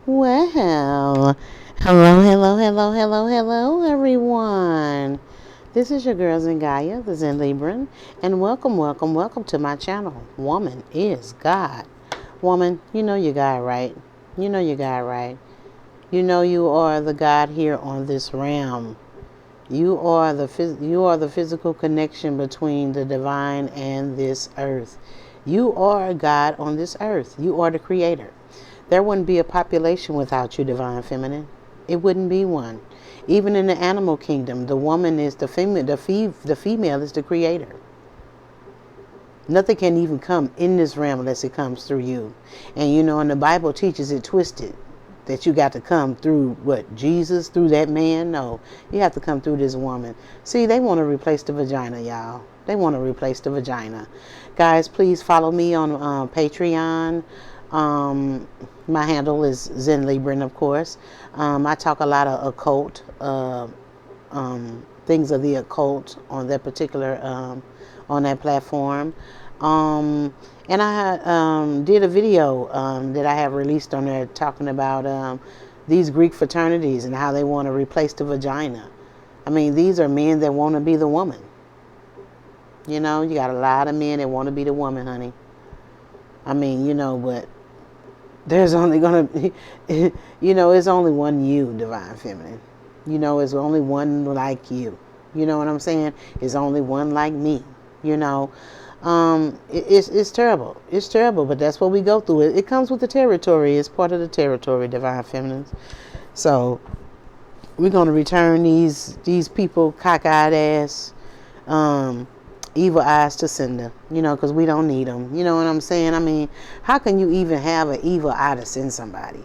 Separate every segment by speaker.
Speaker 1: Well, hello, everyone. This is your girl Zingaya, the Zen Libran, and welcome to my channel. Woman is God. Woman, you know you God, right? You know you God, right? You know you are the God here on this realm. You are the physical connection between the divine and this earth. You are God on this earth. You are the creator. There wouldn't be a population without you, divine feminine. It wouldn't be one. Even in the animal kingdom, the woman is the female. The female is the creator. Nothing can even come in this realm unless it comes through you. And you know, and the Bible teaches it twisted. That you got to come through what? Jesus? Through that man? No. You have to come through this woman. See, they want to replace the vagina, y'all. They want to replace the vagina. Guys, please follow me on Patreon. My handle is Zen Libran, of course. I talk a lot of occult, things of the occult on that particular, on that platform. And I did a video that I have released on there talking about these Greek fraternities and how they want to replace the vagina. I mean, these are men that want to be the woman. You know, you got a lot of men that want to be the woman, honey. I mean, you know, but there's only going to be, you know, it's only one you, divine feminine. You know, it's only one like you. You know what I'm saying? It's only one like me, you know. It's terrible. It's terrible, but that's what we go through. It comes with the territory. It's part of the territory, divine feminines. So we're going to return these people cockeyed ass, evil eyes to sender, you know, because we don't need them. You know what I'm saying? I mean, how can you even have an evil eye to send somebody?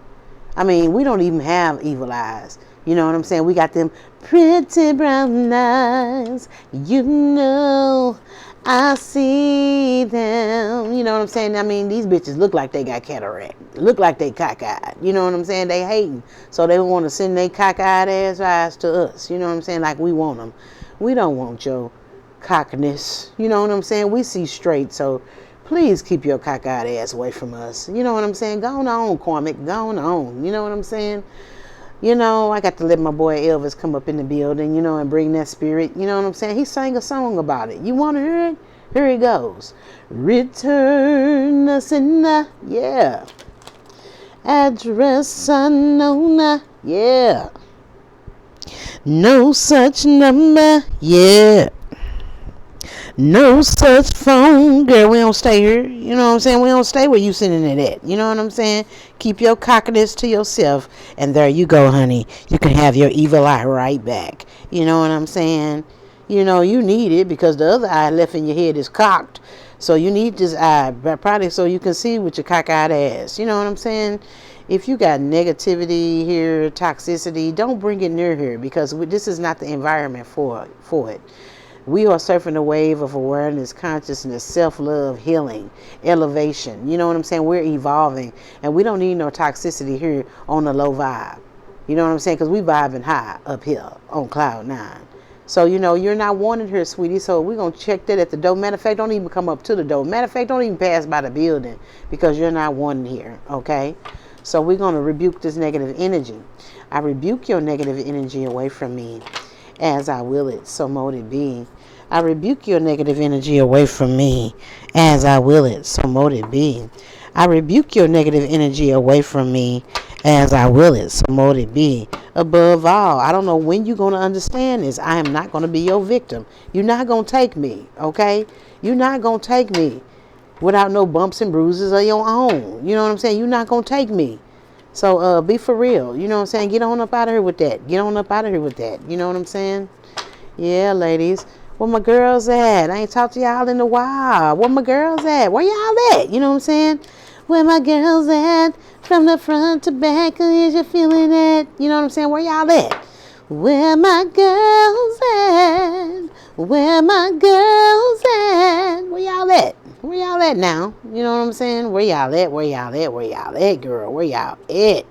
Speaker 1: I mean, we don't even have evil eyes. You know what I'm saying? We got them pretty brown eyes. You know, I see them. You know what I'm saying? I mean, these bitches look like they got cataract. Look like they cockeyed. You know what I'm saying? They hating. So they want to send their cockeyed ass eyes to us. You know what I'm saying? Like we want them. We don't want your cockiness. You know what I'm saying? We see straight. So please keep your cockeyed ass away from us. You know what I'm saying? Go on, Cormac. Go on. You know what I'm saying? You know, I got to let my boy Elvis come up in the building, you know, and bring that spirit. You know what I'm saying? He sang a song about it. You want to hear it? Here it goes. Return the sinner, yeah. Address unknown, yeah. No such number, yeah. No such phone, girl. We don't stay here. You know what I'm saying? We don't stay where you sitting it at. You know what I'm saying? Keep your cockiness to yourself, and there you go, honey. You can have your evil eye right back. You know what I'm saying? You know you need it because the other eye left in your head is cocked. So you need this eye, probably so you can see with your cockeyed ass. You know what I'm saying? If you got negativity here, toxicity, don't bring it near here because this is not the environment for it. We are surfing a wave of awareness, consciousness, self-love, healing, elevation. You know what I'm saying? We're evolving. And we don't need no toxicity here on the low vibe. You know what I'm saying? Because we vibing high up here on cloud 9. So, you know, you're not wanted here, sweetie. So we're going to check that at the door. Matter of fact, don't even come up to the door. Matter of fact, don't even pass by the building because you're not wanted here. Okay? So we're going to rebuke this negative energy. I rebuke your negative energy away from me. As I will it, so mote it be. I rebuke your negative energy away from me. As I will it, so mote it be. I rebuke your negative energy away from me. As I will it, so mote it be. Above all, I don't know when you're going to understand this. I am not going to be your victim. You're not going to take me, okay? You're not going to take me without no bumps and bruises of your own. You know what I'm saying? You're not going to take me. So be for real. You know what I'm saying? Get on up out of here with that. Get on up out of here with that. You know what I'm saying? Yeah, ladies. Where my girls at? I ain't talked to y'all in a while. Where my girls at? Where y'all at? You know what I'm saying? Where my girls at? From the front to back, is you feeling it? You know what I'm saying? Where y'all at? Where my girls at? Where my girls at? Where y'all at? Where y'all at now? You know what I'm saying? Where y'all at? Where y'all at? Where y'all at, girl? Where y'all at?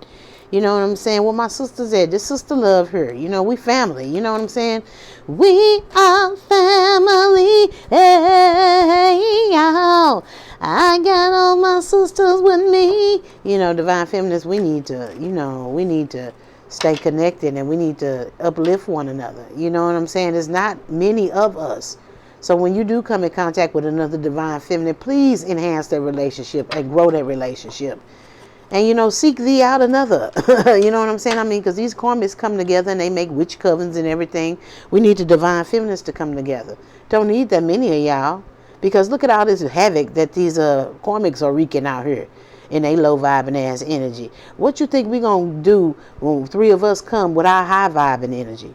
Speaker 1: You know what I'm saying? Where my sisters at? This sister love her. You know, we family. You know what I'm saying? We are family. Hey, y'all. I got all my sisters with me. Divine feminists, we need to stay connected, and we need to uplift one another. You know what I'm saying? There's not many of us. So when you do come in contact with another divine feminine, please enhance that relationship and grow that relationship. And, seek thee out another. You know what I'm saying? Because these karmics come together and they make witch covens and everything. We need the divine feminists to come together. Don't need that many of y'all. Because look at all this havoc that these karmics are wreaking out here in a low vibing ass energy. What you think we going to do when 3 of us come with our high vibing energy?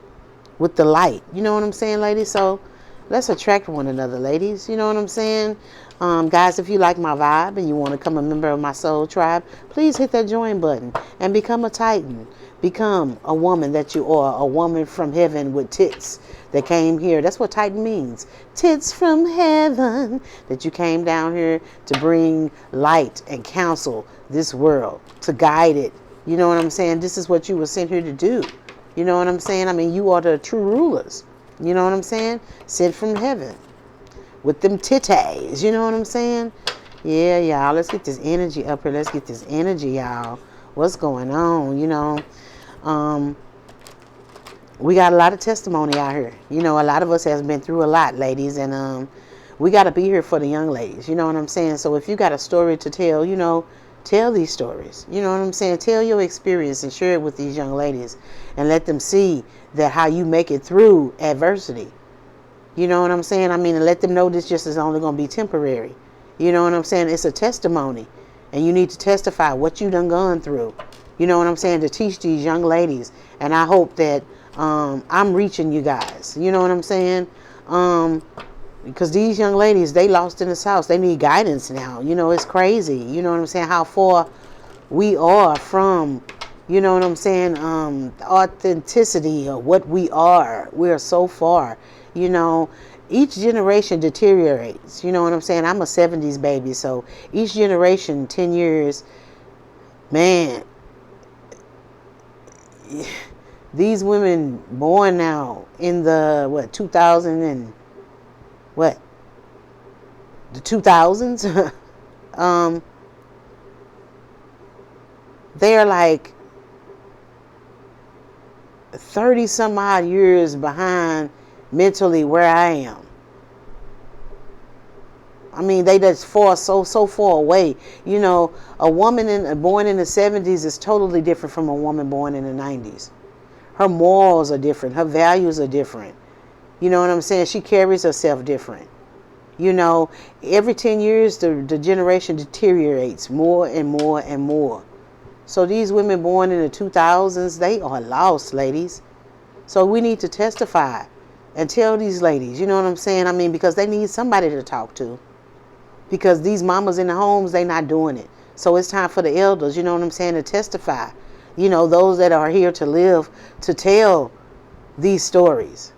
Speaker 1: With the light. You know what I'm saying, ladies? So let's attract one another, ladies. You know what I'm saying? Guys, if you like my vibe and you want to become a member of my soul tribe, please hit that join button and become a titan. Become a woman that you are, a woman from heaven with tits that came here. That's what titan means. Tits from heaven, that you came down here to bring light and counsel this world, to guide it. You know what I'm saying? This is what you were sent here to do. You know what I'm saying? You are the true rulers. You know what I'm saying? Sent from heaven with them titties. You know what I'm saying? Yeah, y'all. Let's get this energy up here. Let's get this energy, y'all. What's going on? We got a lot of testimony out here. A lot of us has been through a lot, ladies, and we got to be here for the young ladies. You know what I'm saying? So if you got a story to tell, tell these stories. You know what I'm saying? Tell your experience and share it with these young ladies and let them see that how you make it through adversity. You know what I'm saying? And let them know this just is only going to be temporary. You know what I'm saying? It's a testimony, and you need to testify what you done gone through. You know what I'm saying? To teach these young ladies, and I hope that I'm reaching you guys. You know what I'm saying? Because these young ladies, they lost in this house. They need guidance now. It's crazy. You know what I'm saying? How far we are from, you know what I'm saying, authenticity of what we are. We are so far. Each generation deteriorates. You know what I'm saying? I'm a 70s baby, so each generation, 10 years, man, these women born now in the, 2000 and, the 2000s, they're like 30 some odd years behind mentally where I am. They just so far away. A woman born in the 70s is totally different from a woman born in the 90s. Her morals are different. Her values are different. You know what I'm saying? She carries herself different. Every 10 years, the generation deteriorates more and more and more. So these women born in the 2000s, they are lost, ladies. So we need to testify and tell these ladies, you know what I'm saying? Because they need somebody to talk to. Because these mamas in the homes, they not doing it. So it's time for the elders, you know what I'm saying, to testify. Those that are here to live, to tell these stories.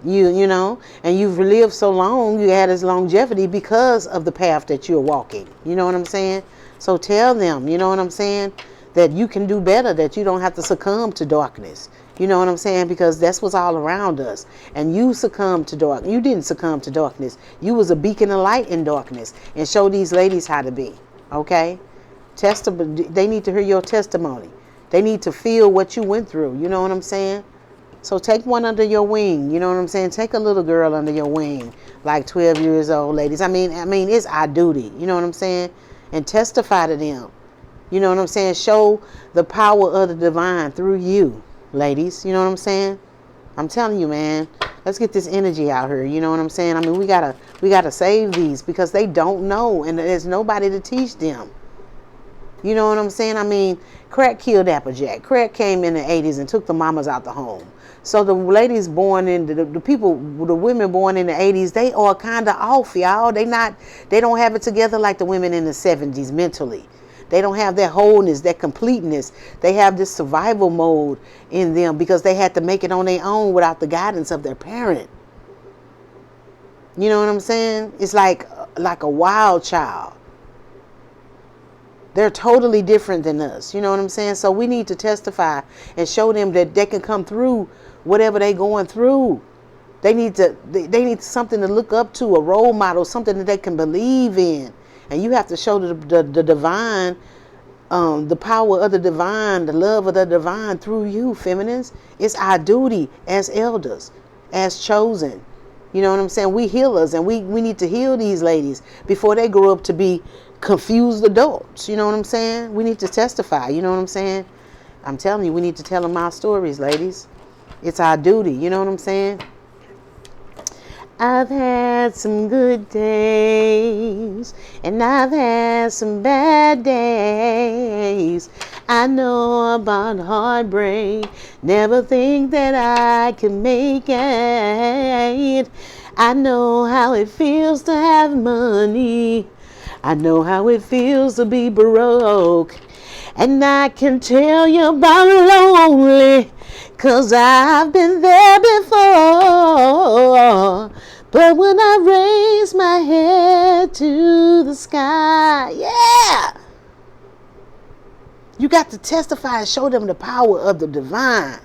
Speaker 1: You know, and you've lived so long, you had this longevity because of the path that you're walking. You know what I'm saying? So tell them, you know what I'm saying, that you can do better, that you don't have to succumb to darkness. You know what I'm saying? Because that's what's all around us. And you succumbed to darkness. You didn't succumb to darkness. You was a beacon of light in darkness. And show these ladies how to be. Okay? They need to hear your testimony. They need to feel what you went through. You know what I'm saying? So take one under your wing. You know what I'm saying? Take a little girl under your wing. Like 12 years old, ladies. It's our duty. You know what I'm saying? And testify to them. You know what I'm saying? Show the power of the divine through you. Ladies, you know what I'm saying? I'm telling you, man, let's get this energy out here. You know what I'm saying? We gotta save these because they don't know, and there's nobody to teach them. You know what I'm saying? Crack killed Applejack. Crack came in the 80s and took the mamas out the home. So the ladies born in the women born in the 80s, they are kind of off, y'all. They don't have it together like the women in the 70s mentally. They don't have that wholeness, that completeness. They have this survival mode in them because they had to make it on their own without the guidance of their parent. You know what I'm saying? It's like a wild child. They're totally different than us. You know what I'm saying? So we need to testify and show them that they can come through whatever they're going through. They need something to look up to, a role model, something that they can believe in. And you have to show the divine, the power of the divine, the love of the divine through you, feminines. It's our duty as elders, as chosen. You know what I'm saying? We healers, and we need to heal these ladies before they grow up to be confused adults. You know what I'm saying? We need to testify. You know what I'm saying? I'm telling you, we need to tell them our stories, ladies. It's our duty. You know what I'm saying? I've had some good days, and I've had some bad days. I know about heartbreak, never think that I can make it. I know how it feels to have money. I know how it feels to be broke. And I can tell you about lonely, 'cause I've been there before. But when I raise my head to the sky, yeah, you got to testify and show them the power of the divine.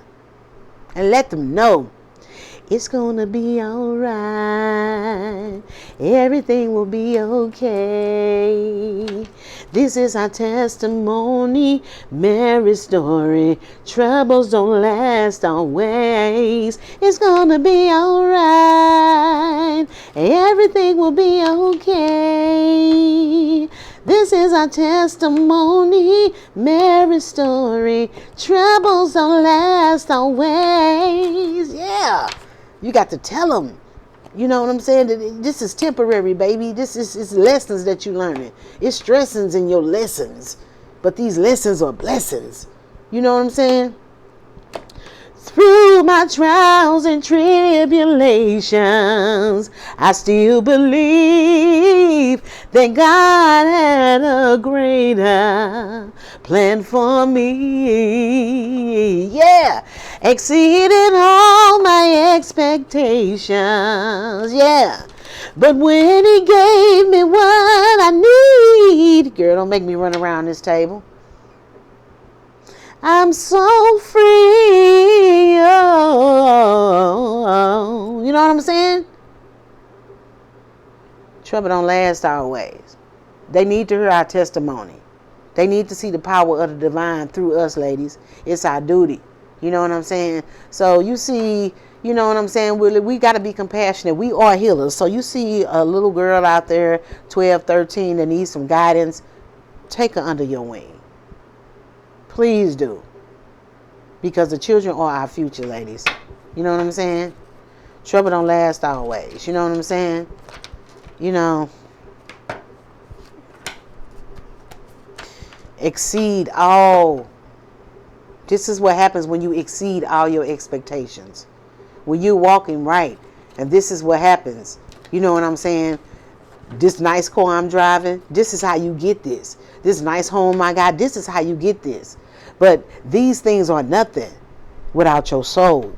Speaker 1: And let them know it's gonna be alright. Everything will be okay. This is our testimony, Mary story. Troubles don't last always. It's gonna be alright. Everything will be okay. This is our testimony, Mary story. Troubles don't last always. Yeah. You got to tell them. You know what I'm saying? This is temporary, baby. This is lessons that you learning. It's stressings in your lessons. But these lessons are blessings. You know what I'm saying? Through my trials and tribulations, I still believe that God had a greater plan for me. Yeah, exceeding all my expectations. Yeah, but when He gave me what I need, girl, don't make me run around this table. I'm so free. Oh, you know what I'm saying? Trouble don't last always. They need to hear our testimony. They need to see the power of the divine through us, ladies. It's our duty. You know what I'm saying? So you see, you know what I'm saying? We got to be compassionate. We are healers. So you see a little girl out there, 12, 13, that needs some guidance. Take her under your wing. Please do. Because the children are our future, ladies. You know what I'm saying? Trouble don't last always. You know what I'm saying? You know. Exceed all. This is what happens when you exceed all your expectations. When you're walking right. And this is what happens. You know what I'm saying? This nice car I'm driving. This is how you get this. This nice home I got. This is how you get this. But these things are nothing without your soul.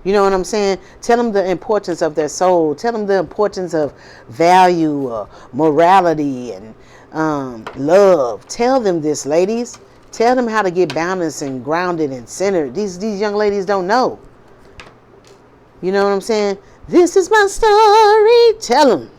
Speaker 1: You know what I'm saying? Tell them the importance of their soul. Tell them the importance of value, morality, and love. Tell them this, ladies. Tell them how to get balanced and grounded and centered. These young ladies don't know. You know what I'm saying? This is my story. Tell them.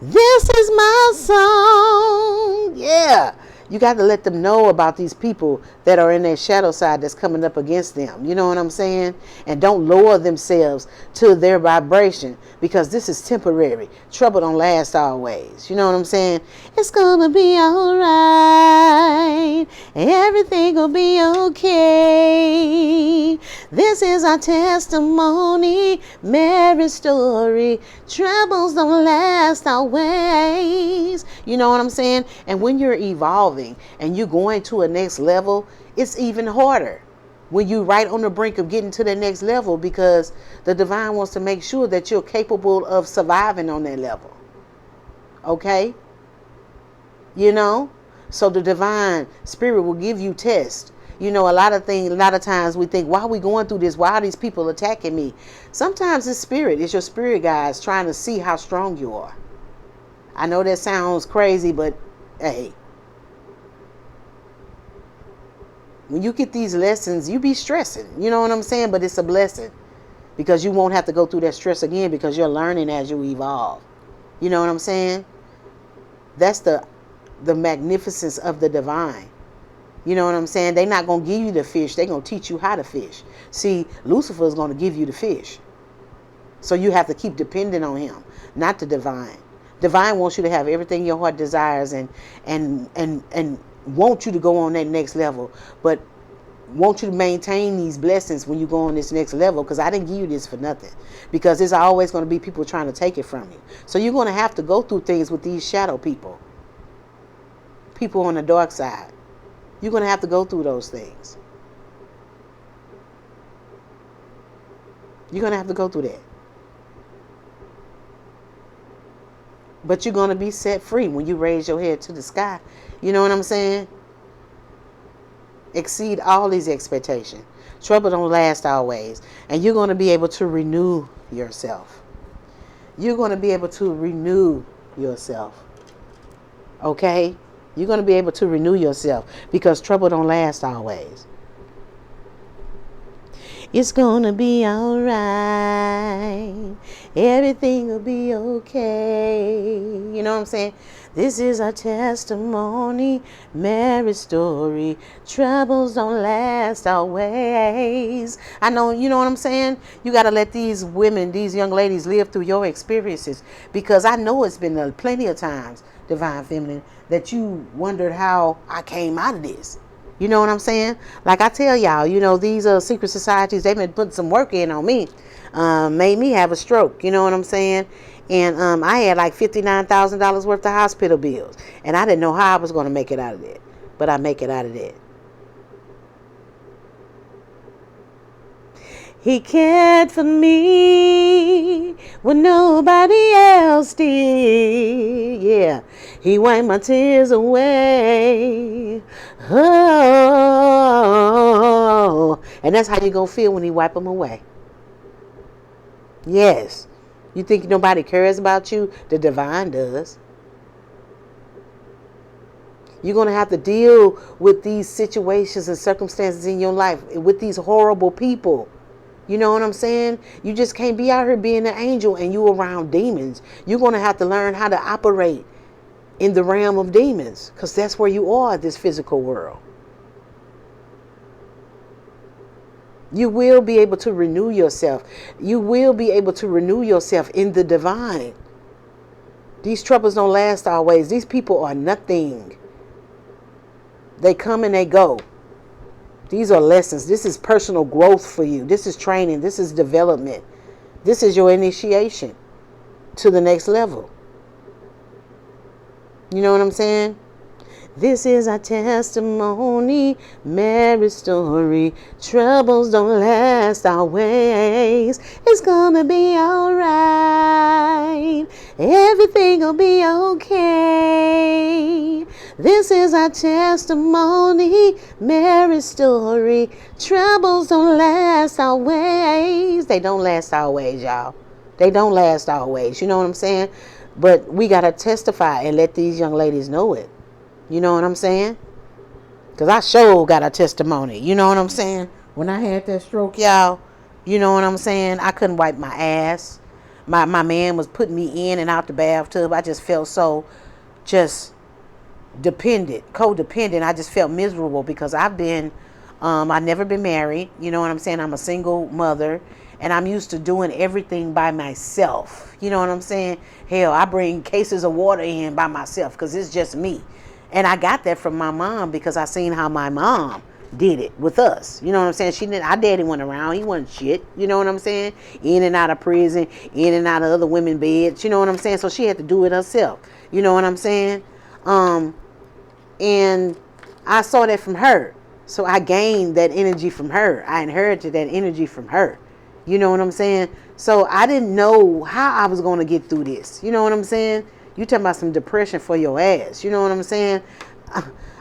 Speaker 1: This is my song. Yeah. You got to let them know about these people that are in their shadow side that's coming up against them. You know what I'm saying? And don't lower themselves to their vibration, because this is temporary. Trouble don't last always. You know what I'm saying? It's gonna be alright. Everything will be okay. This is our testimony, Mary's story. Troubles don't last always. You know what I'm saying? And when you're evolving and you're going to a next level, it's even harder when you're right on the brink of getting to the next level, because the divine wants to make sure that you're capable of surviving on that level. Okay? You know? So the divine spirit will give you tests. You know, a lot of times we think, why are we going through this? Why are these people attacking me? Sometimes it's spirit. It's your spirit guides trying to see how strong you are. I know that sounds crazy, but hey, when you get these lessons, you be stressing. You know what I'm saying? But it's a blessing, because you won't have to go through that stress again, because you're learning as you evolve. You know what I'm saying? That's the magnificence of the divine. You know what I'm saying? They're not going to give you the fish. They're going to teach you how to fish. See, Lucifer is going to give you the fish. So you have to keep depending on him, not the divine. Divine wants you to have everything your heart desires and want you to go on that next level. But want you to maintain these blessings when you go on this next level, because I didn't give you this for nothing, because there's always going to be people trying to take it from you. So you're going to have to go through things with these shadow people on the dark side. You're going to have to go through those things. You're going to have to go through that. But you're going to be set free when you raise your head to the sky. You know what I'm saying? Exceed all these expectations. Trouble don't last always. And you're going to be able to renew yourself. You're going to be able to renew yourself. Okay? You're going to be able to renew yourself, because trouble don't last always. It's gonna be alright. Everything will be okay. You know what I'm saying? This is our testimony, marriage story. Troubles don't last always. I know, you know what I'm saying? You got to let these women, these young ladies live through your experiences, because I know it's been plenty of times, Divine Feminine, that you wondered how I came out of this. You know what I'm saying? Like I tell y'all, you know, these secret societies, they've been putting some work in on me. Made me have a stroke. You know what I'm saying? And I had like $59,000 worth of hospital bills. And I didn't know how I was going to make it out of that. But I make it out of that. He cared for me when nobody else did. Yeah, he wiped my tears away. Oh, and that's how you gonna feel when he wipe them away. Yes. You think nobody cares about you? The divine does. You're going to have to deal with these situations and circumstances in your life with these horrible people. You know what I'm saying? You just can't be out here being an angel and you around demons. You're going to have to learn how to operate in the realm of demons, because that's where you are, this physical world. You will be able to renew yourself. You will be able to renew yourself in the divine. These troubles don't last always. These people are nothing. They come and they go. These are lessons. This is personal growth for you. This is training. This is development. This is your initiation to the next level. You know what I'm saying? This is our testimony, marriage story. Troubles don't last always. It's gonna be alright. Everything will be okay. This is our testimony, marriage story. Troubles don't last always. They don't last always, y'all. They don't last always. You know what I'm saying? But we gotta testify and let these young ladies know it. You know what I'm saying? Because I sure got a testimony. You know what I'm saying? When I had that stroke, y'all, you know what I'm saying? I couldn't wipe my ass. My man was putting me in and out the bathtub. I just felt so just codependent. I just felt miserable because I've never been married. You know what I'm saying? I'm a single mother. And I'm used to doing everything by myself. You know what I'm saying? Hell, I bring cases of water in by myself because it's just me. And I got that from my mom because I seen how my mom did it with us. You know what I'm saying? Our daddy went around. He wasn't shit. You know what I'm saying? In and out of prison, in and out of other women's beds. You know what I'm saying? So she had to do it herself. You know what I'm saying? And I saw that from her. So I gained that energy from her. I inherited that energy from her. You know what I'm saying? So I didn't know how I was going to get through this. You know what I'm saying? You talking about some depression for your ass. You know what I'm saying?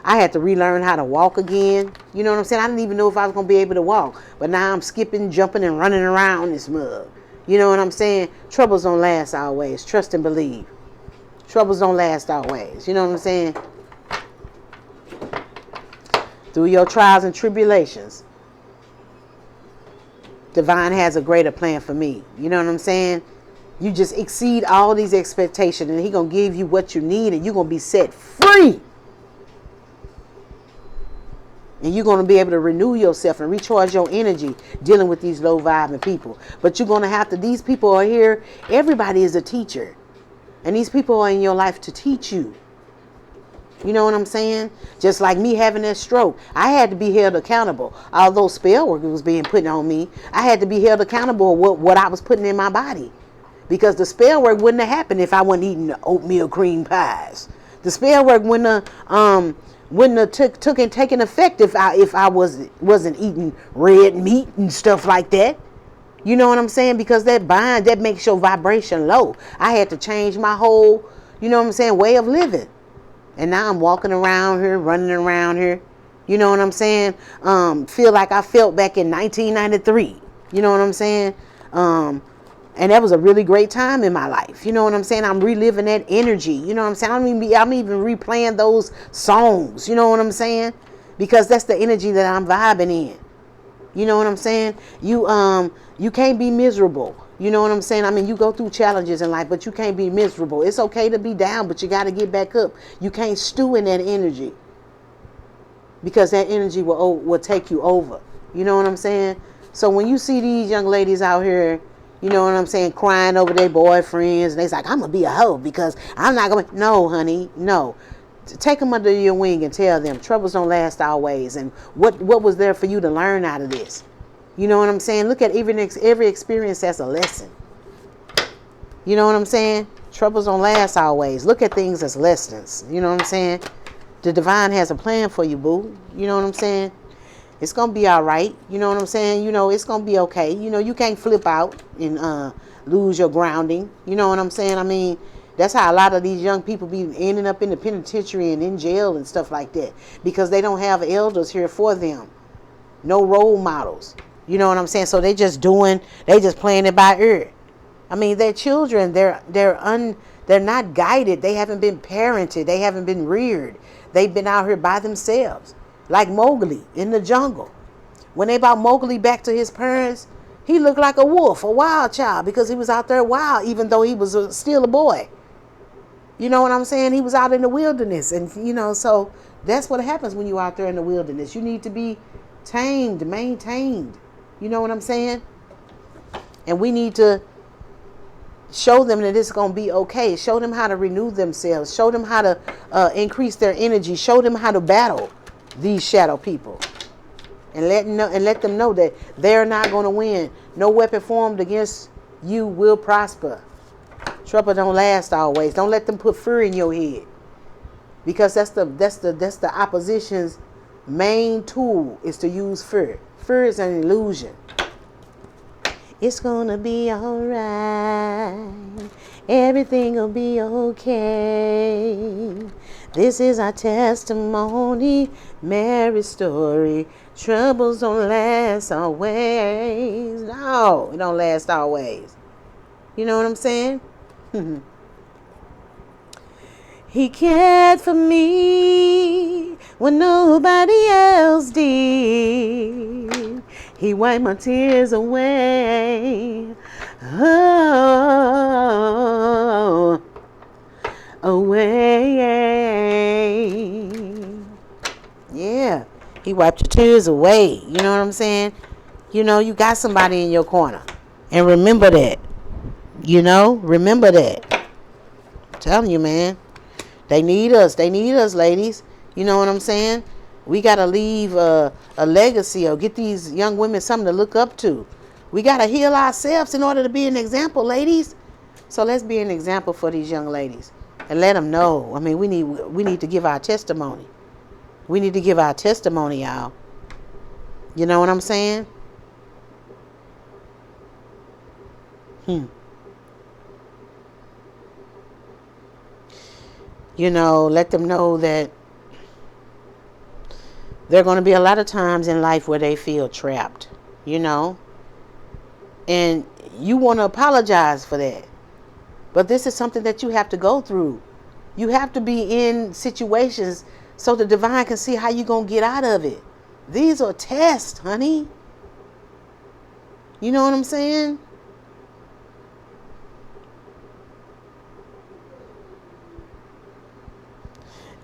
Speaker 1: I had to relearn how to walk again. You know what I'm saying? I didn't even know if I was going to be able to walk. But now I'm skipping, jumping, and running around this mug. You know what I'm saying? Troubles don't last always. Trust and believe. Troubles don't last always. You know what I'm saying? Through your trials and tribulations, Divine has a greater plan for me. You know what I'm saying? You just exceed all these expectations, and He gonna give you what you need, and you're gonna be set free. And you're going to be able to renew yourself and recharge your energy dealing with these low vibing people. But you're going to have to, these people are here. Everybody is a teacher. And these people are in your life to teach you. You know what I'm saying? Just like me having that stroke. I had to be held accountable. Although spell work was being put on me, I had to be held accountable for what I was putting in my body. Because the spell work wouldn't have happened if I wasn't eating oatmeal cream pies. The spell work wouldn't have taken effect if I wasn't eating red meat and stuff like that. You know what I'm saying? Because that makes your vibration low. I had to change my whole, you know what I'm saying, way of living. And now I'm walking around here, running around here. You know what I'm saying? Feel like I felt back in 1993. You know what I'm saying? And that was a really great time in my life. You know what I'm saying? I'm reliving that energy. You know what I'm saying? I'm even replaying those songs. You know what I'm saying? Because that's the energy that I'm vibing in. You know what I'm saying? You can't be miserable. You know what I'm saying? I mean, you go through challenges in life, but you can't be miserable. It's okay to be down, but you got to get back up. You can't stew in that energy, because that energy will take you over. You know what I'm saying? So when you see these young ladies out here, you know what I'm saying, crying over their boyfriends, and they're like, I'm going to be a hoe because I'm not going to. No, honey, no. Take them under your wing and tell them troubles don't last always. And what was there for you to learn out of this? You know what I'm saying? Look at every experience as a lesson. You know what I'm saying? Troubles don't last always. Look at things as lessons. You know what I'm saying? The divine has a plan for you, boo. You know what I'm saying? It's going to be all right. You know what I'm saying? You know, it's going to be okay. You know, you can't flip out and lose your grounding. You know what I'm saying? I mean, that's how a lot of these young people be ending up in the penitentiary and in jail and stuff like that, because they don't have elders here for them. No role models. You know what I'm saying? So they just playing it by ear. I mean, their children, they're not guided. They haven't been parented. They haven't been reared. They've been out here by themselves. Like Mowgli in the jungle. When they brought Mowgli back to his parents, he looked like a wolf, a wild child, because he was out there wild, even though he was still a boy. You know what I'm saying? He was out in the wilderness. And, you know, so that's what happens when you're out there in the wilderness. You need to be tamed, maintained. You know what I'm saying? And we need to show them that it's going to be okay. Show them how to renew themselves. Show them how to increase their energy. Show them how to battle these shadow people. And let them know that they're not going to win. No weapon formed against you will prosper. Trouble don't last always. Don't let them put fear in your head, because that's the opposition's main tool, is to use fear. Fear is an illusion. It's gonna be alright. Everything will be okay. This is our testimony, Mary's story. Troubles don't last always. No, it don't last always. You know what I'm saying? He cared for me when nobody else did. He wiped my tears away. Oh, away. Yeah, he wiped your tears away. You know what I'm saying? You know, you got somebody in your corner. And remember that. You know, remember that. I'm telling you, man. They need us. They need us, ladies. You know what I'm saying? We got to leave a legacy, or get these young women something to look up to. We got to heal ourselves in order to be an example, ladies. So let's be an example for these young ladies and let them know. I mean, we need to give our testimony. We need to give our testimony, y'all. You know what I'm saying? You know, let them know that there are going to be a lot of times in life where they feel trapped, you know. And you want to apologize for that. But this is something that you have to go through. You have to be in situations so the divine can see how you're going to get out of it. These are tests, honey. You know what I'm saying?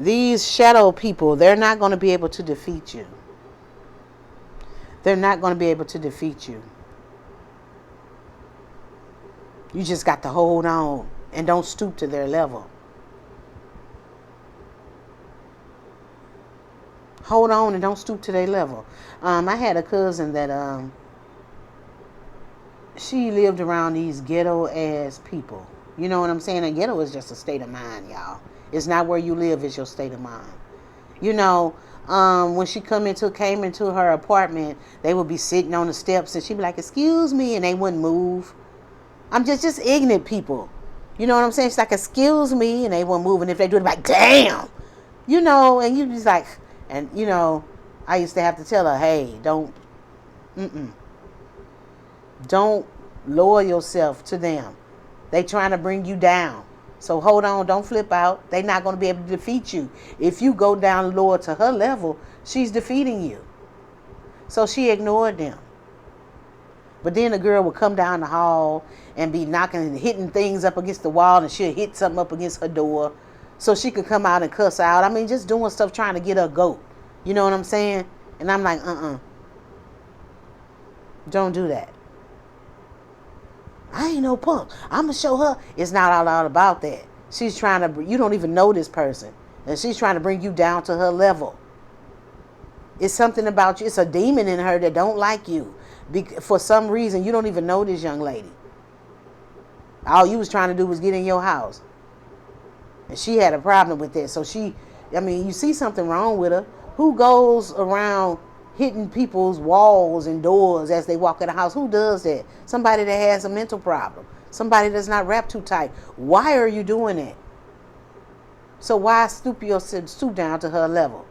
Speaker 1: These shadow people, they're not going to be able to defeat you. They're not going to be able to defeat you. You just got to hold on and don't stoop to their level. Hold on and don't stoop to their level. I had a cousin that she lived around these ghetto ass people. You know what I'm saying? A ghetto is just a state of mind, y'all. It's not where you live, it's your state of mind. You know, when she came into her apartment, they would be sitting on the steps and she'd be like, "Excuse me," and they wouldn't move. I'm just ignorant people. You know what I'm saying? She's like, "Excuse me," and they won't move. And if they do it, like, "Damn," you know. And you just like, and you know, I used to have to tell her, "Hey, don't lower yourself to them. They trying to bring you down. So hold on, don't flip out. They're not going to be able to defeat you. If you go down lower to her level, she's defeating you." So she ignored them. But then the girl would come down the hall and be knocking and hitting things up against the wall, and she'll hit something up against her door so she could come out and cuss out. I mean, just doing stuff trying to get her goat. You know what I'm saying? And I'm like, don't do that. I ain't no punk. I'm going to show her. It's not all about that. She's trying to, you don't even know this person. And she's trying to bring you down to her level. It's something about you. It's a demon in her that don't like you. For some reason, you don't even know this young lady. All you was trying to do was get in your house. And she had a problem with that. So you see something wrong with her. Who goes around hitting people's walls and doors as they walk in the house? Who does that? Somebody that has a mental problem. Somebody that's not wrapped too tight. Why are you doing that? So why stoop down to her level?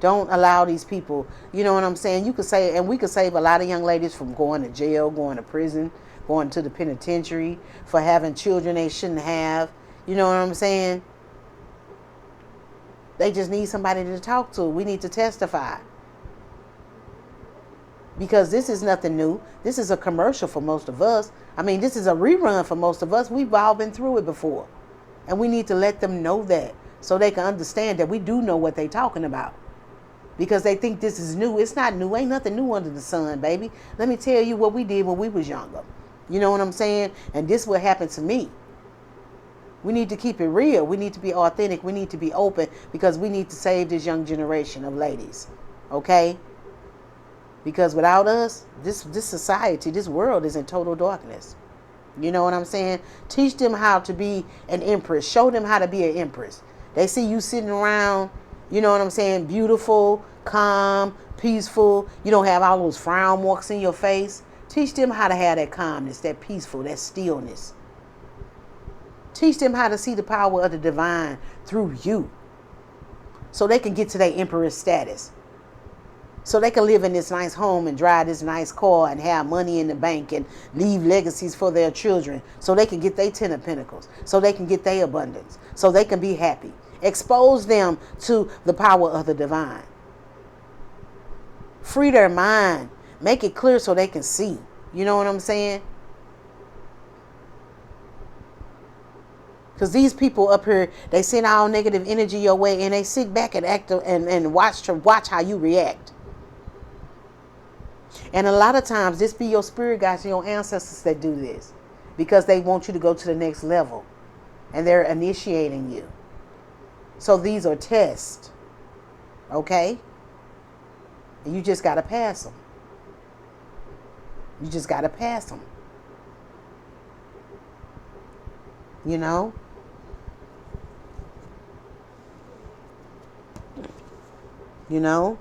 Speaker 1: Don't allow these people, you know what I'm saying? You could say, and we could save a lot of young ladies from going to jail, going to prison, going to the penitentiary, for having children they shouldn't have. You know what I'm saying? They just need somebody to talk to. We need to testify. Because this is nothing new. This is a commercial for most of us. I mean, this is a rerun for most of us. We've all been through it before. And we need to let them know that so they can understand that we do know what they're talking about. Because they think this is new. It's not new. Ain't nothing new under the sun, baby. Let me tell you what we did when we was younger. You know what I'm saying? And this what happened to me. We need to keep it real. We need to be authentic. We need to be open because we need to save this young generation of ladies. Okay? Because without us, this society, this world is in total darkness. You know what I'm saying? Teach them how to be an empress. Show them how to be an empress. They see you sitting around, you know what I'm saying, beautiful, calm, peaceful. You don't have all those frown marks in your face. Teach them how to have that calmness, that peaceful, that stillness. Teach them how to see the power of the divine through you so they can get to their empress status. So they can live in this nice home and drive this nice car and have money in the bank and leave legacies for their children so they can get their 10 of pentacles, so they can get their abundance, so they can be happy. Expose them to the power of the divine. Free their mind. Make it clear so they can see. You know what I'm saying? Because these people up here, they send all negative energy your way and they sit back and act and watch how you react. And a lot of times, this be your spirit guides and your ancestors that do this because they want you to go to the next level and they're initiating you. So these are tests, okay? And you just got to pass them. You just got to pass them. You know? You know?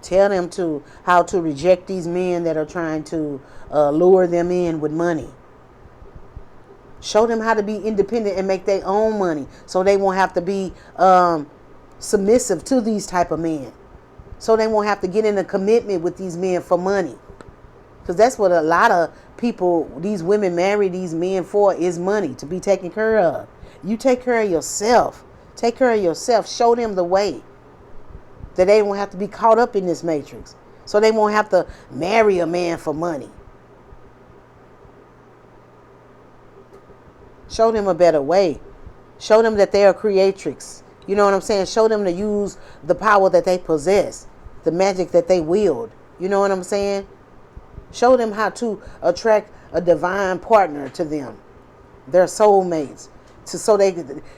Speaker 1: Tell them how to reject these men that are trying to lure them in with money. Show them how to be independent and make their own money so they won't have to be submissive to these type of men. So they won't have to get in a commitment with these men for money. Because that's what a lot of people, these women marry these men for, is money, to be taken care of. You take care of yourself. Take care of yourself. Show them the way. That they won't have to be caught up in this matrix. So they won't have to marry a man for money. Show them a better way. Show them that they are creatrix. You know what I'm saying? Show them to use the power that they possess, the magic that they wield. You know what I'm saying? Show them how to attract a divine partner to them, their soulmates. So they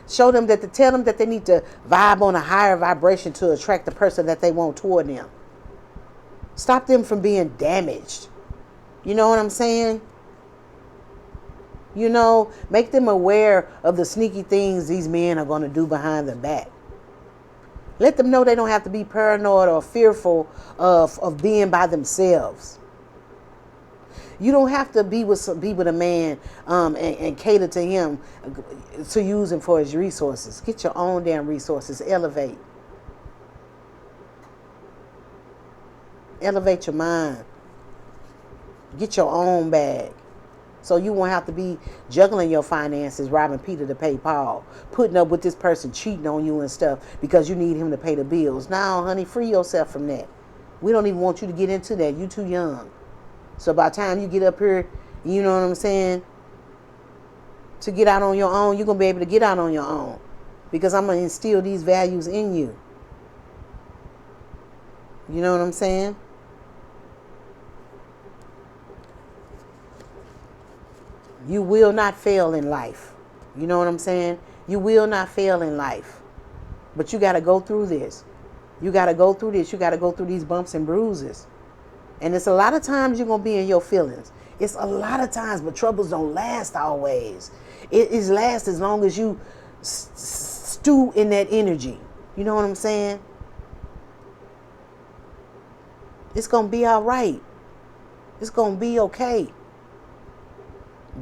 Speaker 1: show them that, to tell them that they need to vibe on a higher vibration to attract the person that they want toward them. Stop them from being damaged. You know what I'm saying? You know, make them aware of the sneaky things these men are going to do behind their back. Let them know they don't have to be paranoid or fearful of being by themselves. You don't have to be with a man and cater to him, to use him for his resources. Get your own damn resources. Elevate. Elevate your mind. Get your own bag. So you won't have to be juggling your finances, robbing Peter to pay Paul, putting up with this person cheating on you and stuff because you need him to pay the bills. Now, honey, free yourself from that. We don't even want you to get into that. You're too young. So by the time you get up here, you know what I'm saying, to get out on your own, you're going to be able to get out on your own, because I'm going to instill these values in you. You know what I'm saying? You will not fail in life. You know what I'm saying? You will not fail in life. But you got to go through this. You got to go through this. You got to go through these bumps and bruises. And it's a lot of times you're going to be in your feelings. It's a lot of times, but troubles don't last always. It is last as long as you stew in that energy. You know what I'm saying? It's going to be all right. It's going to be okay.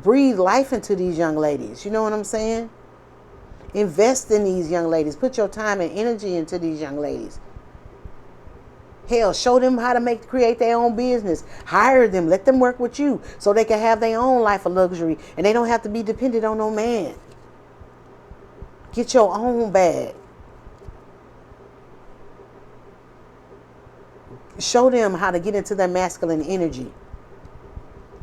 Speaker 1: Breathe life into these young ladies. You know what I'm saying? Invest in these young ladies. Put your time and energy into these young ladies. Hell, show them how to create their own business. Hire them. Let them work with you so they can have their own life of luxury and they don't have to be dependent on no man. Get your own bag. Show them how to get into their masculine energy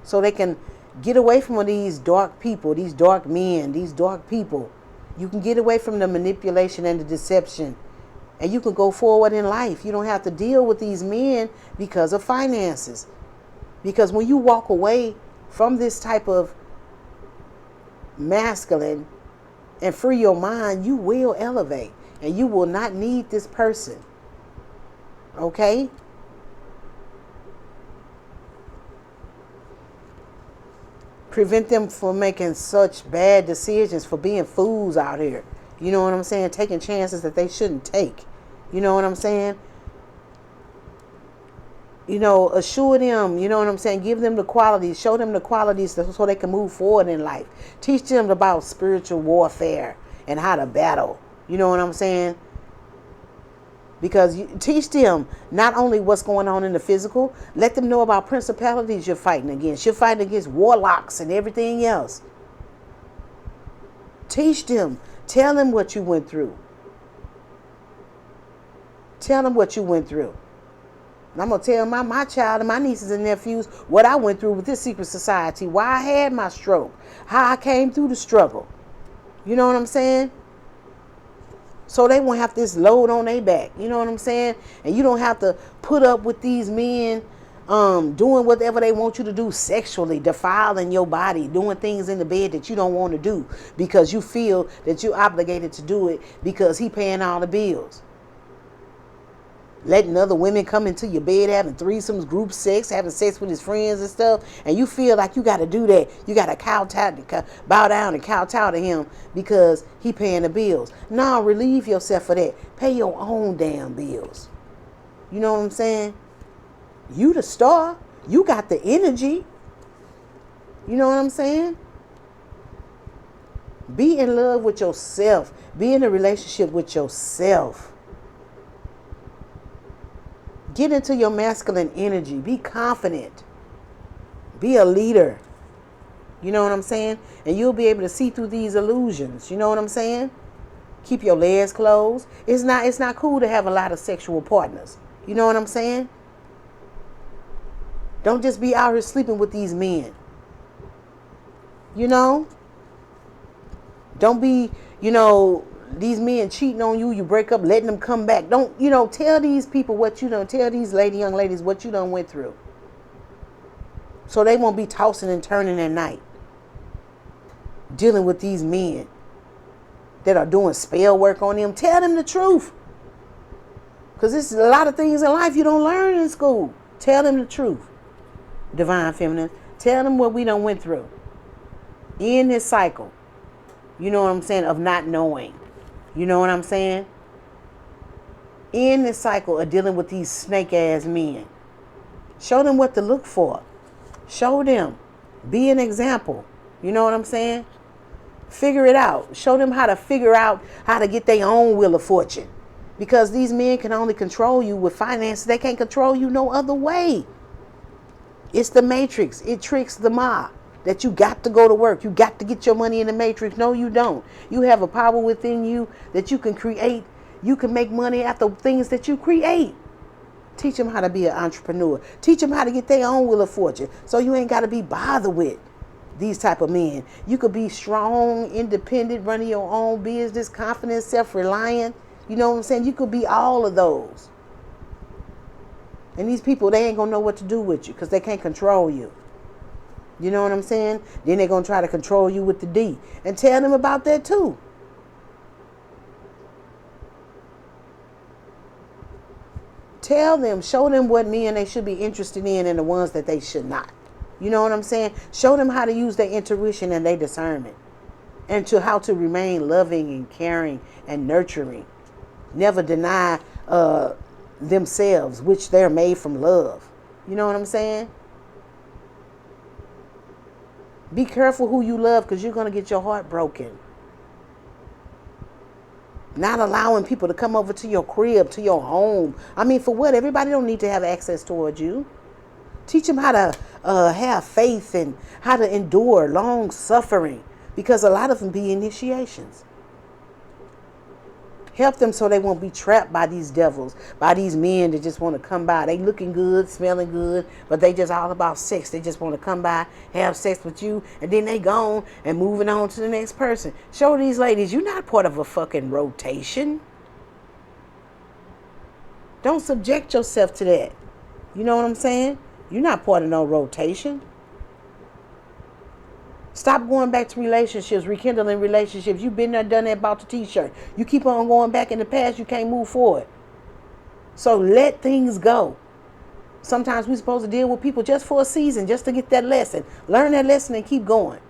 Speaker 1: so they can get away from these dark people, these dark men, these dark people. You can get away from the manipulation and the deception. And you can go forward in life. You don't have to deal with these men because of finances. Because when you walk away from this type of masculine and free your mind, you will elevate. And you will not need this person. Okay? Prevent them from making such bad decisions, for being fools out here. You know what I'm saying? Taking chances that they shouldn't take. You know what I'm saying? You know, assure them, you know what I'm saying? Give them the qualities. Show them the qualities so they can move forward in life. Teach them about spiritual warfare and how to battle. You know what I'm saying? Because you teach them not only what's going on in the physical, let them know about principalities you're fighting against. You're fighting against warlocks and everything else. Teach them. Tell them what you went through. Tell them what you went through. And I'm going to tell my child and my nieces and nephews what I went through with this secret society, why I had my stroke, how I came through the struggle. You know what I'm saying? So they won't have this load on their back. You know what I'm saying? And you don't have to put up with these men doing whatever they want you to do sexually, defiling your body, doing things in the bed that you don't want to do because you feel that you're obligated to do it because he paying all the bills. Letting other women come into your bed, having threesomes, group sex, having sex with his friends and stuff, and you feel like you got to do that. You got to bow down and kowtow to him because he paying the bills. No, relieve yourself for that. Pay your own damn bills. You know what I'm saying? You the star. You got the energy. You know what I'm saying? Be in love with yourself. Be in a relationship with yourself. Get into your masculine energy. Be confident. Be a leader. You know what I'm saying? And you'll be able to see through these illusions. You know what I'm saying? Keep your legs closed. It's not cool to have a lot of sexual partners. You know what I'm saying? Don't just be out here sleeping with these men. You know? Don't be, These men cheating on you, you break up, letting them come back. Don't, tell these people what tell these young ladies what you done went through. So they won't be tossing and turning at night. Dealing with these men that are doing spell work on them. Tell them the truth. Because there's a lot of things in life you don't learn in school. Tell them the truth. Divine Feminine. Tell them what we done went through. In this cycle. You know what I'm saying? Of not knowing. You know what I'm saying? In this cycle of dealing with these snake ass men. Show them what to look for. Show them. Be an example. You know what I'm saying? Figure it out. Show them how to figure out how to get their own wheel of fortune. Because these men can only control you with finances. They can't control you no other way. It's the matrix. It tricks the mob. That you got to go to work. You got to get your money in the matrix. No, you don't. You have a power within you that you can create. You can make money out the things that you create. Teach them how to be an entrepreneur. Teach them how to get their own wheel of fortune. So you ain't got to be bothered with these type of men. You could be strong, independent, running your own business, confident, self-reliant. You know what I'm saying? You could be all of those. And these people, they ain't going to know what to do with you because they can't control you. You know what I'm saying? Then they're going to try to control you with the D. And tell them about that too. Tell them, show them what men they should be interested in and the ones that they should not. You know what I'm saying? Show them how to use their intuition and their discernment. And to how to remain loving and caring and nurturing. Never deny themselves, which they're made from love. You know what I'm saying? Be careful who you love because you're going to get your heart broken. Not allowing people to come over to your crib, to your home. I mean, for what? Everybody don't need to have access towards you. Teach them how to have faith and how to endure long suffering. Because a lot of them be initiations. Help them so they won't be trapped by these devils, by these men that just want to come by. They looking good, smelling good, but they just all about sex. They just want to come by, have sex with you, and then they gone and moving on to the next person. Show these ladies, you're not part of a fucking rotation. Don't subject yourself to that. You know what I'm saying? You're not part of no rotation. Stop going back to relationships, rekindling relationships. You've been there, done that, bought the t-shirt. You keep on going back in the past, you can't move forward. So let things go. Sometimes we're supposed to deal with people just for a season, just to get that lesson. Learn that lesson and keep going.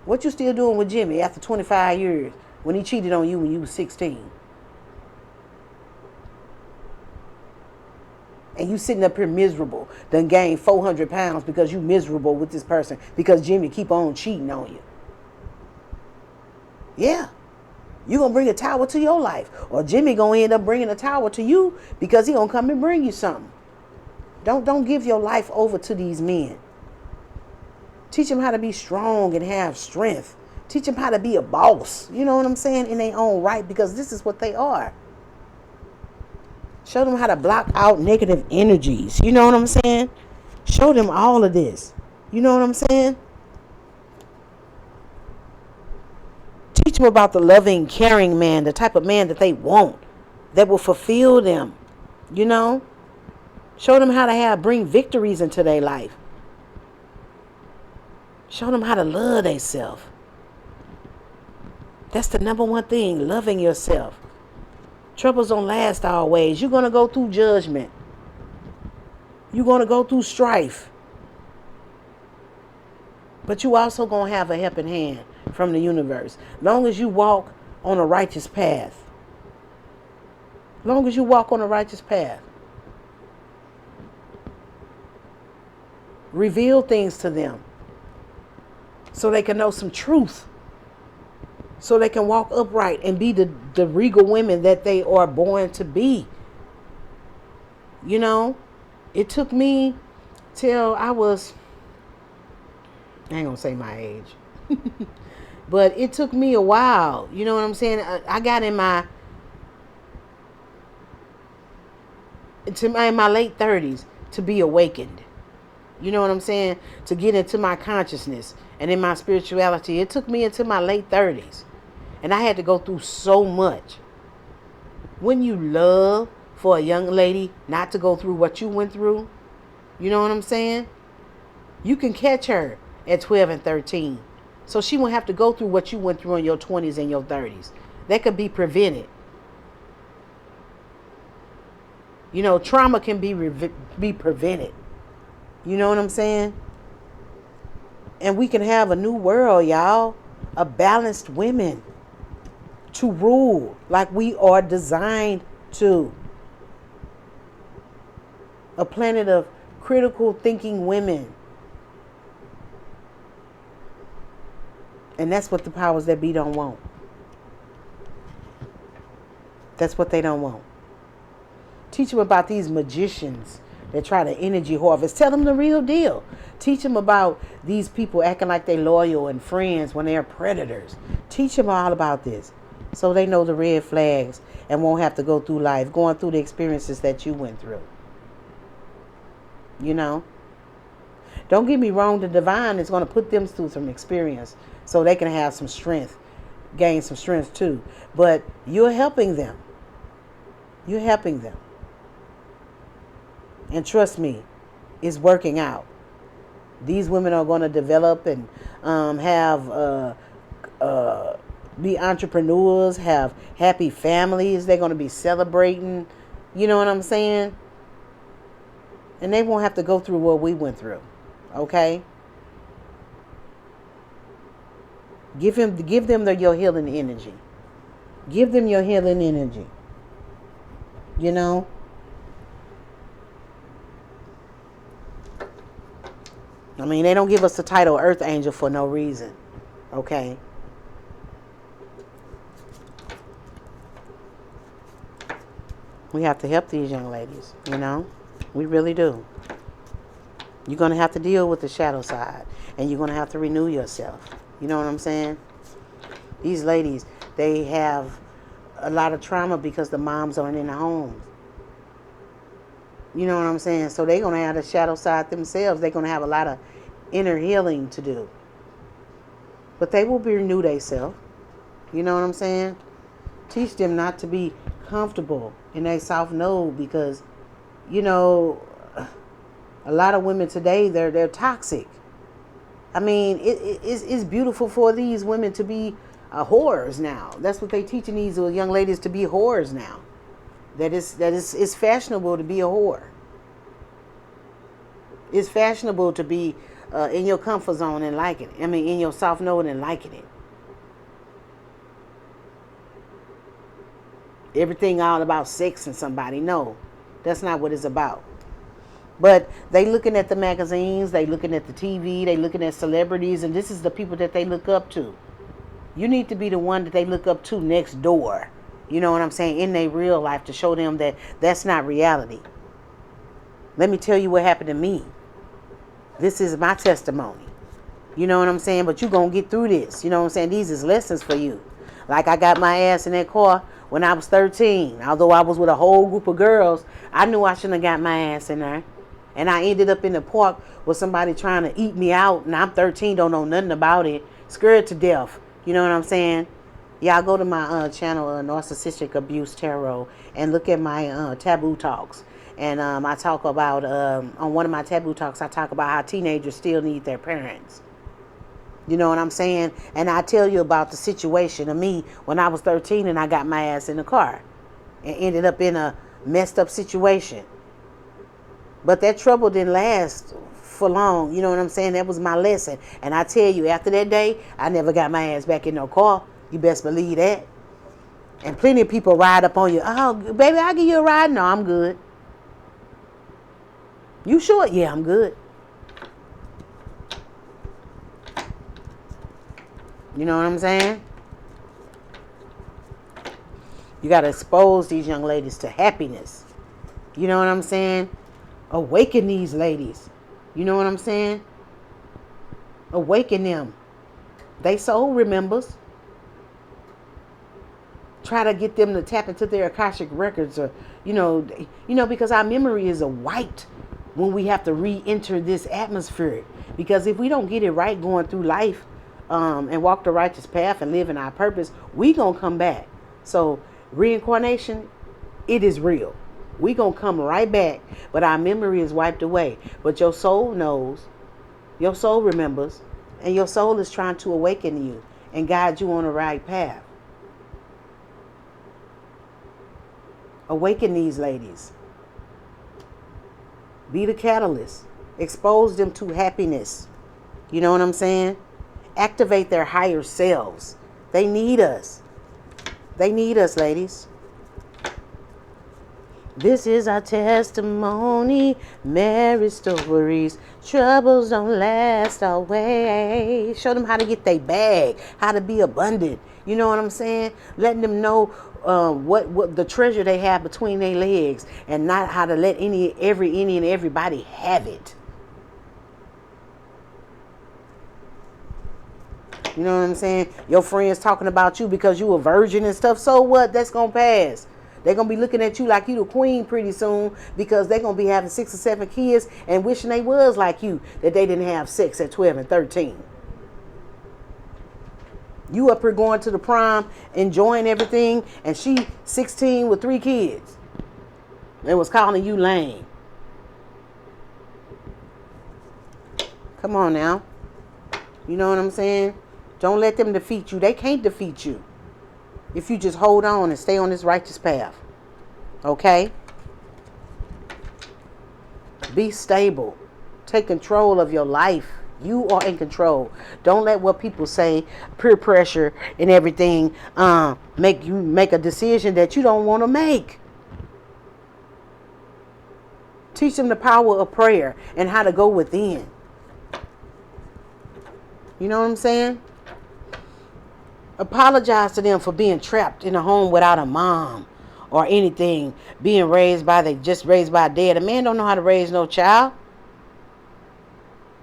Speaker 1: What you still doing with Jimmy after 25 years when he cheated on you when you was 16? And you sitting up here miserable, done gained 400 pounds because you miserable with this person because Jimmy keep on cheating on you. Yeah. You going to bring a tower to your life. Or Jimmy going to end up bringing a tower to you because he going to come and bring you something. Don't give your life over to these men. Teach them how to be strong and have strength. Teach them how to be a boss. You know what I'm saying? In their own right, because this is what they are. Show them how to block out negative energies. You know what I'm saying? Show them all of this. You know what I'm saying? Teach them about the loving, caring man, the type of man that they want, that will fulfill them. You know? Show them how to bring victories into their life. Show them how to love themselves. That's the number one thing, loving yourself. Troubles don't last always. You're going to go through judgment. You're going to go through strife. But you also going to have a helping hand from the universe. Long as you walk on a righteous path. Long as you walk on a righteous path. Reveal things to them. So they can know some truth. So they can walk upright and be the regal women that they are born to be. You know, it took me till I ain't gonna say my age, but it took me a while. You know what I'm saying? I got in my late 30s to be awakened. You know what I'm saying? To get into my consciousness and in my spirituality. It took me into my late 30s. And I had to go through so much. Wouldn't you love for a young lady not to go through what you went through? You know what I'm saying? You can catch her at 12 and 13. So she won't have to go through what you went through in your 20s and your 30s. That could be prevented. You know, trauma can be prevented. You know what I'm saying? And we can have a new world, y'all. A balanced women to rule like we are designed to. A planet of critical thinking women. And that's what the powers that be don't want. That's what they don't want. Teach them about these magicians that try to energy harvest. Tell them the real deal. Teach them about these people acting like they loyal and friends when they're predators. Teach them all about this so they know the red flags and won't have to go through life going through the experiences that you went through. You know? Don't get me wrong, the divine is going to put them through some experience so they can have some strength, gain some strength too. But you're helping them. You're helping them. And trust me, it's working out. These women are going to develop and be entrepreneurs, have happy families. They're going to be celebrating. You know what I'm saying? And they won't have to go through what we went through. Okay? Give them your healing energy. Give them your healing energy. You know? I mean, they don't give us the title Earth Angel for no reason. Okay? We have to help these young ladies, you know? We really do. You're going to have to deal with the shadow side. And you're going to have to renew yourself. You know what I'm saying? These ladies, they have a lot of trauma because the moms aren't in the homes. You know what I'm saying? So they're going to have the shadow side themselves. They're going to have a lot of inner healing to do. But they will be renewed themselves. You know what I'm saying? Teach them not to be comfortable in their soft node because, you know, a lot of women today, they're toxic. I mean, it's beautiful for these women to be whores now. That's what they're teaching these young ladies, to be whores now. That is fashionable to be a whore. It's fashionable to be in your comfort zone and liking it. I mean, in your soft node and liking it. Everything all about sex and somebody. No, that's not what it's about. But they looking at the magazines, they looking at the TV, they looking at celebrities, and this is the people that they look up to. You need to be the one that they look up to next door. You know what I'm saying? In their real life, to show them that that's not reality. Let me tell you what happened to me. This is my testimony. You know what I'm saying? But you're going to get through this. You know what I'm saying? These is lessons for you. Like I got my ass in that car when I was 13. Although I was with a whole group of girls, I knew I shouldn't have got my ass in there. And I ended up in the park with somebody trying to eat me out. And I'm 13, don't know nothing about it. Scared to death. You know what I'm saying? Y'all go to my channel, Narcissistic Abuse Tarot, and look at my taboo talks. And I talk about, on one of my taboo talks, I talk about how teenagers still need their parents. You know what I'm saying? And I tell you about the situation of me when I was 13 and I got my ass in the car. And ended up in a messed up situation. But that trouble didn't last for long. You know what I'm saying? That was my lesson. And I tell you, after that day, I never got my ass back in no car. You best believe that. And plenty of people ride up on you. Oh, baby, I'll give you a ride. No, I'm good. You sure? Yeah, I'm good. You know what I'm saying? You got to expose these young ladies to happiness. You know what I'm saying? Awaken these ladies. You know what I'm saying? Awaken them. They soul remembers. Try to get them to tap into their Akashic records, or because our memory is a white when we have to re-enter this atmosphere. Because if we don't get it right going through life, and walk the righteous path and live in our purpose, we gonna come back. So reincarnation, it is real. We gonna come right back, but our memory is wiped away. But your soul knows, your soul remembers, and your soul is trying to awaken you and guide you on the right path. Awaken these ladies. Be the catalyst. Expose them to happiness. You know what I'm saying? Activate their higher selves. They need us. They need us, ladies. This is our testimony, Mary stories. Troubles don't last always. Show them how to get their bag, how to be abundant. You know what I'm saying? Letting them know what the treasure they have between their legs, and not how to let any and everybody have it. You know what I'm saying? Your friends talking about you because you a virgin and stuff. So what? That's gonna pass. They're going to be looking at you like you the queen pretty soon, because they're going to be having 6 or 7 kids and wishing they was like you, that they didn't have sex at 12 and 13. You up here going to the prom, enjoying everything, and she 16 with 3 kids and was calling you lame. Come on now. You know what I'm saying? Don't let them defeat you. They can't defeat you if you just hold on and stay on this righteous path. Okay? Be stable. Take control of your life. You are in control. Don't let what people say, peer pressure and everything, make you make a decision that you don't want to make. Teach them the power of prayer and how to go within. You know what I'm saying? Apologize to them for being trapped in a home without a mom or anything, being raised by a dad. A man don't know how to raise no child.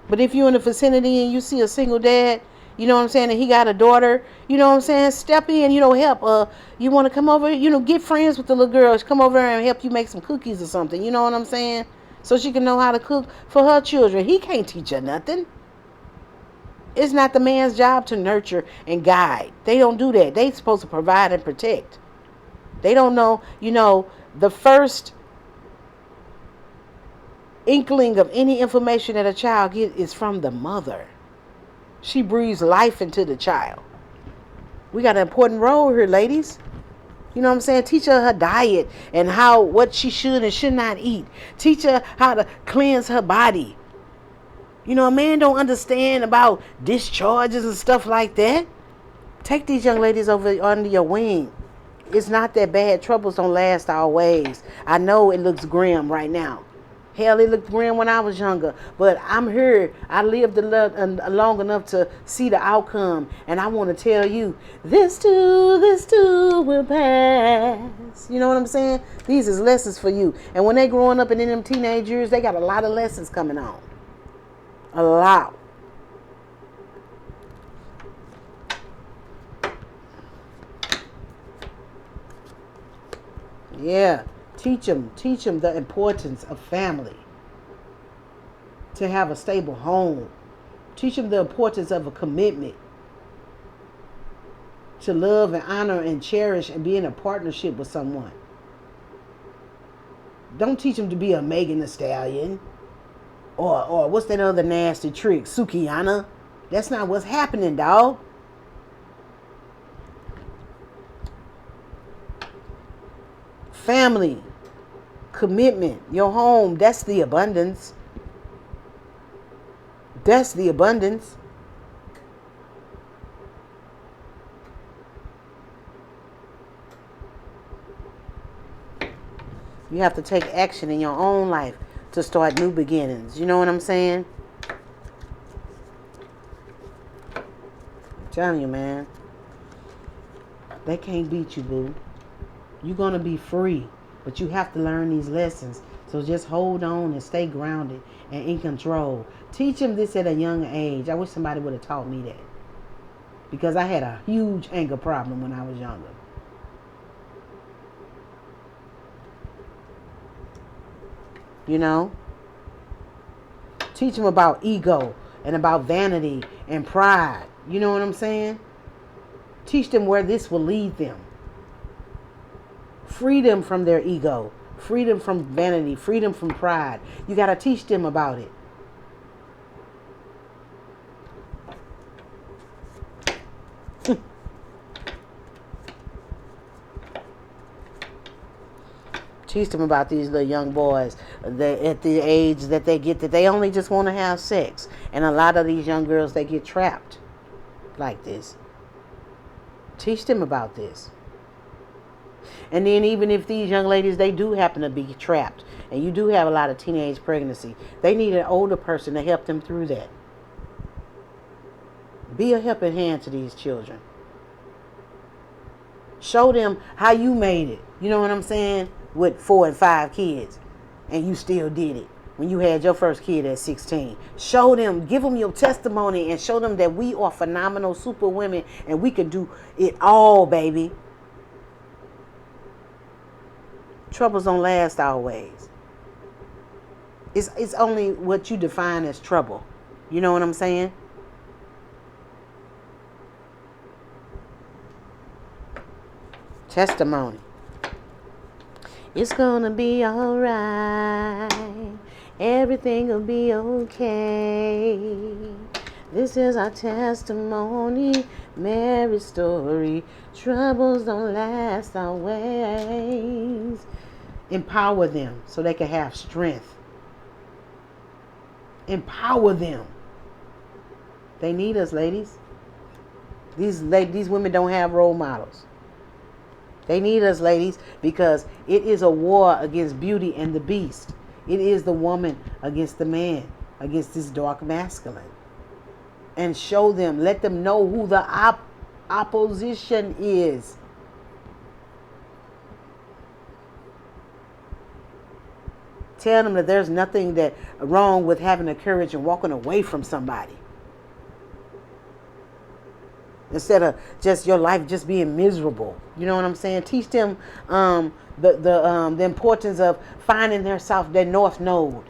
Speaker 1: But if you're in the vicinity and you see a single dad, you know what I'm saying, and he got a daughter, you know what I'm saying, step in, help. You want to come over, get friends with the little girls, come over and help you make some cookies or something, you know what I'm saying, so she can know how to cook for her children. He can't teach her nothing. It's not the man's job to nurture and guide. They don't do that. They supposed to provide and protect. They don't know, the first inkling of any information that a child gets is from the mother. She breathes life into the child. We got an important role here, ladies. You know what I'm saying? Teach her diet and what she should and should not eat. Teach her how to cleanse her body. A man don't understand about discharges and stuff like that. Take these young ladies over under your wing. It's not that bad. Troubles don't last always. I know it looks grim right now. Hell, it looked grim when I was younger. But I'm here. I lived long enough to see the outcome. And I want to tell you, this too will pass. You know what I'm saying? These is lessons for you. And when they growing up and in them teenage years, they got a lot of lessons coming on. A lot. Yeah. Teach them the importance of family. To have a stable home. Teach them the importance of a commitment. To love and honor and cherish and be in a partnership with someone. Don't teach them to be a Megan Thee Stallion. Or what's that other nasty trick? Sukiana. That's not what's happening, dog. Family. Commitment. Your home. That's the abundance. That's the abundance. You have to take action in your own life to start new beginnings. You know what I'm saying? I'm telling you, man. They can't beat you, boo. You're going to be free. But you have to learn these lessons. So just hold on and stay grounded and in control. Teach them this at a young age. I wish somebody would have taught me that. Because I had a huge anger problem when I was younger. Teach them about ego and about vanity and pride. You know what I'm saying? Teach them where this will lead them. Freedom from their ego. Freedom from vanity. Freedom from pride. You got to teach them about it. Teach them about these little young boys that at the age that they get, that they only just want to have sex. And a lot of these young girls, they get trapped like this. Teach them about this. And then even if these young ladies, they do happen to be trapped, and you do have a lot of teenage pregnancy, they need an older person to help them through that. Be a helping hand to these children. Show them how you made it. You know what I'm saying? With 4 and 5 kids, and you still did it when you had your first kid at 16. Show them, give them your testimony, and show them that we are phenomenal super women, and we can do it all, baby. Troubles don't last always. It's only what you define as trouble. You know what I'm saying? Testimony. It's gonna be alright. Everything will be okay. This is our testimony, Mary's story. Troubles don't last always. Empower them so they can have strength. Empower them. They need us, ladies. These women don't have role models. They need us, ladies, because it is a war against beauty and the beast. It is the woman against the man, against this dark masculine. And show them, let them know who the opposition is. Tell them that there's nothing that wrong with having the courage and walking away from somebody. Instead of just your life just being miserable. You know what I'm saying? Teach them the importance of finding their north node,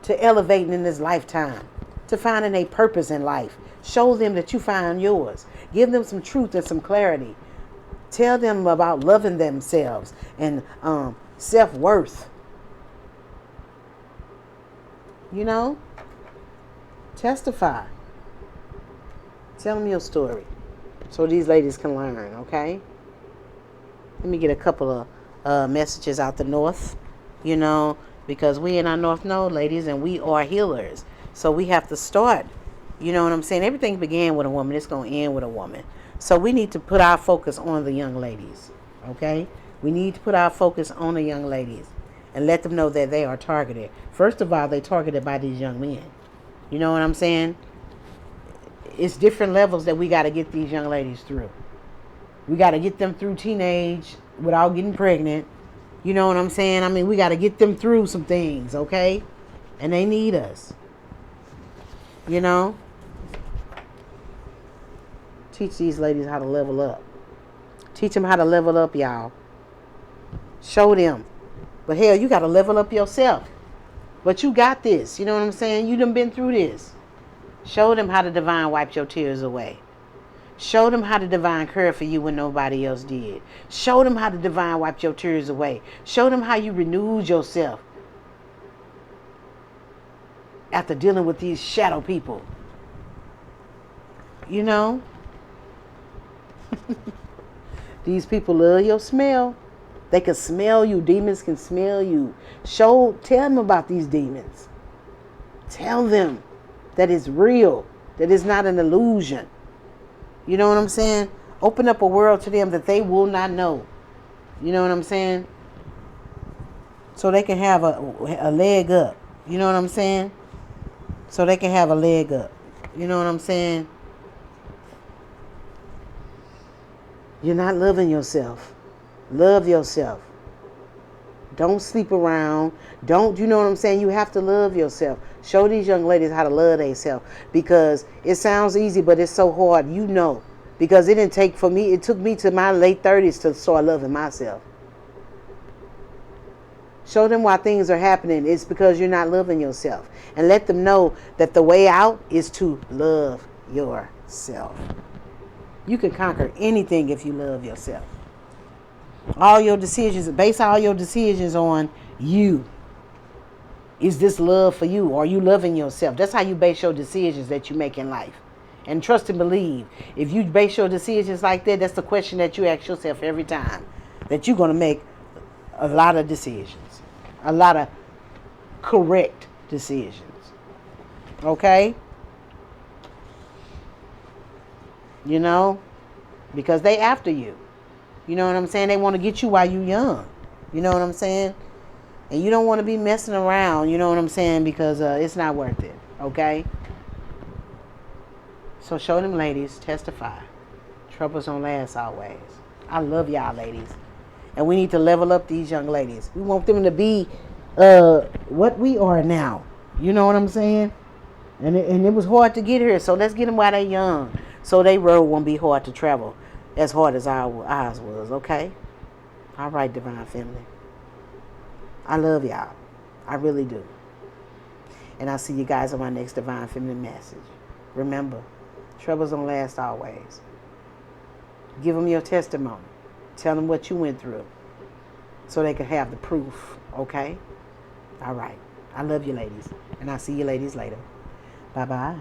Speaker 1: to elevating in this lifetime, to finding a purpose in life. Show them that you find yours. Give them some truth and some clarity. Tell them about loving themselves and self-worth. You know? Testify. Tell them your story so these ladies can learn, okay? Let me get a couple of messages out the north, you know, because we in our north node, ladies, and we are healers. So we have to start, you know what I'm saying? Everything began with a woman. It's going to end with a woman. So we need to put our focus on the young ladies, okay? We need to put our focus on the young ladies and let them know that they are targeted. First of all, they're targeted by these young men. You know what I'm saying? It's different levels that we got to get these young ladies through. We got to get them through teenage without getting pregnant. You know what I'm saying? I mean, we got to get them through some things, okay? And they need us. You know? Teach these ladies how to level up. Teach them how to level up, y'all. Show them. But hell, you got to level up yourself. But you got this. You know what I'm saying? You done been through this. Show them how the divine wiped your tears away. Show them how the divine cared for you when nobody else did. Show them how the divine wiped your tears away. Show them how you renewed yourself after dealing with these shadow people. You know? These people love your smell. They can smell you. Demons can smell you. Tell them about these demons. Tell them that it's real, that it's not an illusion. You know what I'm saying? Open up a world to them that they will not know. You know what I'm saying? So they can have a leg up. You know what I'm saying? So they can have a leg up. You know what I'm saying? You're not loving yourself. Love yourself. Don't sleep around. You know what I'm saying? You have to love yourself. Show these young ladies how to love themselves, because it sounds easy, but it's so hard, you know. Because it took me to my late 30s to start loving myself. Show them why things are happening. It's because you're not loving yourself. And let them know that the way out is to love yourself. yourself. You can conquer anything if you love yourself. All your decisions, base all your decisions on you. Is this love for you? Are you loving yourself? That's how you base your decisions that you make in life. And trust and believe. If you base your decisions like that, that's the question that you ask yourself every time. That you're going to make a lot of decisions. A lot of correct decisions. Okay? You know? Because they after you. You know what I'm saying? They want to get you while you young. You know what I'm saying? And you don't want to be messing around, you know what I'm saying? Because it's not worth it, okay? So show them ladies, testify. Troubles don't last always. I love y'all ladies. And we need to level up these young ladies. We want them to be what we are now. You know what I'm saying? And it was hard to get here, so let's get them while they're young. So their road won't be hard to travel as hard as ours was, okay? All right, Divine Family. I love y'all. I really do. And I'll see you guys on my next Divine Feminine message. Remember, troubles don't last always. Give them your testimony. Tell them what you went through so they can have the proof, okay? All right. I love you ladies. And I'll see you ladies later. Bye-bye.